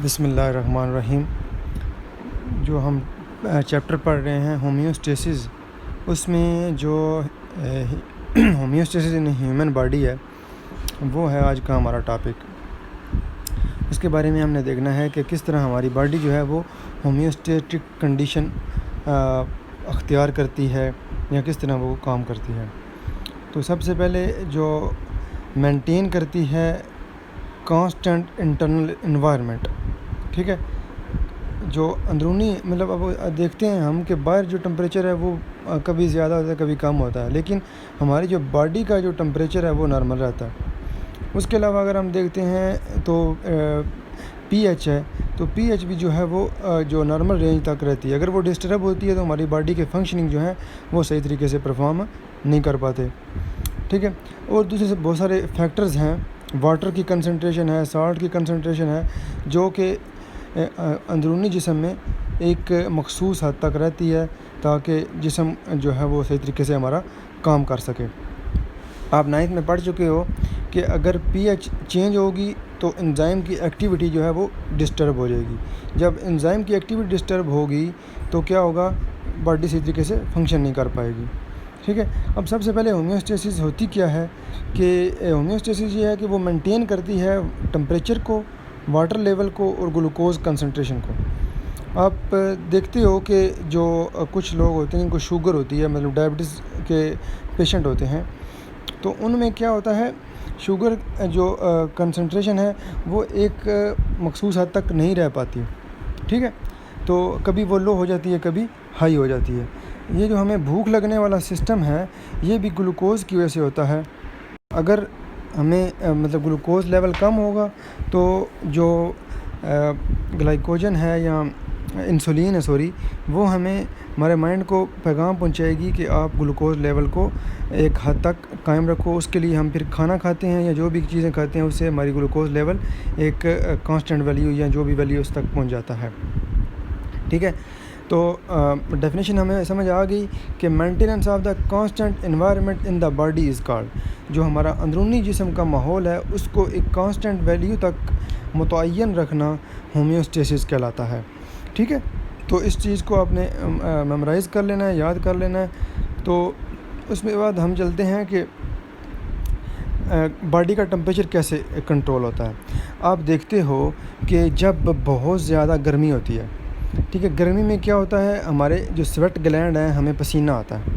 بسم اللہ الرحمن الرحیم۔ جو ہم چیپٹر پڑھ رہے ہیں ہومیوسٹیسس، اس میں جو ہومیوسٹیسس ان ہیومن باڈی ہے وہ ہے آج کا ہمارا ٹاپک۔ اس کے بارے میں ہم نے دیکھنا ہے کہ کس طرح ہماری باڈی جو ہے وہ ہومیوسٹیٹک کنڈیشن اختیار کرتی ہے یا کس طرح وہ کام کرتی ہے۔ تو سب سے پہلے جو مینٹین کرتی ہے کانسٹنٹ انٹرنل انوائرمنٹ، ٹھیک ہے، جو اندرونی اب دیکھتے ہیں ہم کہ باہر جو ٹمپریچر ہے وہ کبھی زیادہ ہوتا ہے کبھی کم ہوتا ہے، لیکن ہماری جو باڈی کا جو ٹمپریچر ہے وہ نارمل رہتا ہے۔ اس کے علاوہ اگر ہم دیکھتے ہیں تو پی ایچ ہے، تو پی ایچ بھی جو ہے وہ جو نارمل رینج تک رہتی ہے۔ اگر وہ ڈسٹرب ہوتی ہے تو ہماری باڈی کے فنکشننگ جو ہے وہ صحیح طریقے سے پرفارم نہیں کر پاتے، ٹھیک ہے۔ اور دوسرے سے بہت سارے فیکٹرز ہیں، واٹر کی کنسنٹریشن ہے، سالٹ کی کنسنٹریشن ہے، جو کہ اندرونی جسم میں ایک مخصوص حد تک رہتی ہے تاکہ جسم جو ہے وہ صحیح طریقے سے ہمارا کام کر سکے۔ آپ 9th میں پڑھ چکے ہو کہ اگر پی ایچ چینج ہوگی تو انزائم کی ایکٹیویٹی جو ہے وہ ڈسٹرب ہو جائے گی۔ جب انزائم کی ایکٹیویٹی ڈسٹرب ہوگی تو کیا ہوگا، باڈی صحیح طریقے سے فنکشن نہیں کر پائے گی، ٹھیک ہے۔ اب سب سے پہلے ہومیوسٹیسس ہوتی کیا ہے کہ ہومیوسٹیسس یہ ہے کہ وہ مینٹین کرتی ہے ٹمپریچر کو، واٹر لیول کو اور گلوکوز کنسنٹریشن کو۔ آپ دیکھتے ہو کہ جو کچھ لوگ ہوتے ہیں جن کو شوگر ہوتی ہے، ڈائبٹیز کے پیشنٹ ہوتے ہیں، تو ان میں کیا ہوتا ہے، شوگر جو کنسنٹریشن ہے وہ ایک مخصوص حد تک نہیں رہ پاتی، ٹھیک ہے۔ تو کبھی وہ لو ہو جاتی ہے، کبھی ہائی ہو جاتی ہے۔ یہ جو ہمیں بھوک لگنے والا سسٹم ہے یہ بھی گلوکوز کی وجہ سے ہوتا ہے۔ اگر ہمیں گلوکوز لیول کم ہوگا تو جو گلائکوجن ہے یا انسولین ہے وہ ہمیں ہمارے مائنڈ کو پیغام پہنچائے گی کہ آپ گلوکوز لیول کو ایک حد تک قائم رکھو۔ اس کے لیے ہم پھر کھانا کھاتے ہیں یا جو بھی چیزیں کھاتے ہیں اس سے ہماری گلوکوز لیول ایک کانسٹنٹ ویلیو یا جو بھی ویلیو اس تک پہنچ جاتا ہے، ٹھیک ہے۔ تو ڈیفینیشن ہمیں سمجھ آ گئی کہ maintenance of the constant environment in the body is called, جو ہمارا اندرونی جسم کا ماحول ہے اس کو ایک کانسٹنٹ ویلیو تک متعین رکھنا ہومیوسٹیسس کہلاتا ہے، ٹھیک ہے۔ تو اس چیز کو آپ نے میمورائز کر لینا ہے، یاد کر لینا ہے۔ تو اس کے بعد ہم چلتے ہیں کہ باڈی کا ٹمپریچر کیسے کنٹرول ہوتا ہے۔ آپ دیکھتے ہو کہ جب بہت زیادہ گرمی ہوتی ہے، ٹھیک ہے، گرمی میں کیا ہوتا ہے، ہمارے جو سویٹ گلینڈ ہیں ہمیں پسینہ آتا ہے۔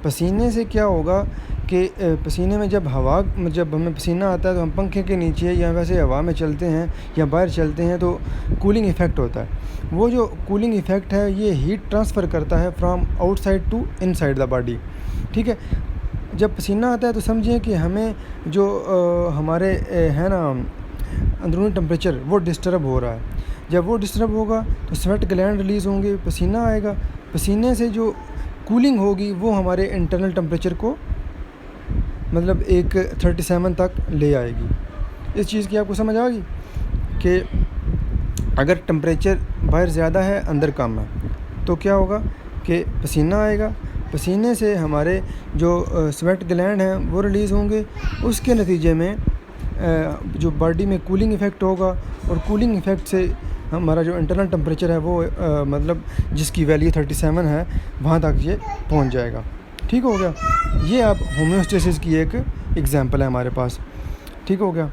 پسینے سے کیا ہوگا کہ پسینے میں جب ہمیں پسینہ آتا ہے تو ہم پنکھے کے نیچے یا ویسے ہوا میں چلتے ہیں یا باہر چلتے ہیں تو کولنگ ایفیکٹ ہوتا ہے۔ وہ جو کولنگ ایفیکٹ ہے یہ ہیٹ ٹرانسفر کرتا ہے from outside to inside the body, ٹھیک ہے۔ جب پسینہ آتا ہے تو سمجھیں کہ ہمیں جو ہمارے ہے نا اندرونی ٹمپریچر وہ ڈسٹرب ہو رہا ہے۔ جب وہ ڈسٹرب ہوگا تو سویٹ گلینڈ ریلیز ہوں گے، پسینہ آئے گا، پسینے سے جو کولنگ ہوگی وہ ہمارے انٹرنل ٹمپریچر کو ایک 37 تک لے آئے گی۔ اس چیز کی آپ کو سمجھ آ گئی کہ اگر ٹمپریچر باہر زیادہ ہے اندر کم ہے تو کیا ہوگا کہ پسینہ آئے گا، پسینے سے ہمارے جو سویٹ گلینڈ ہیں وہ ریلیز ہوں گے، اس کے نتیجے میں جو باڈی میں کولنگ ایفیکٹ ہوگا، اور کولنگ ایفیکٹ سے ہمارا جو انٹرنل ٹمپریچر ہے وہ جس کی ویلیو 37 ہے وہاں تک یہ پہنچ جائے گا، ٹھیک ہو گیا۔ یہ اب ہومیوسٹیسس کی ایک ایگزامپل ہے ہمارے پاس، ٹھیک ہو گیا۔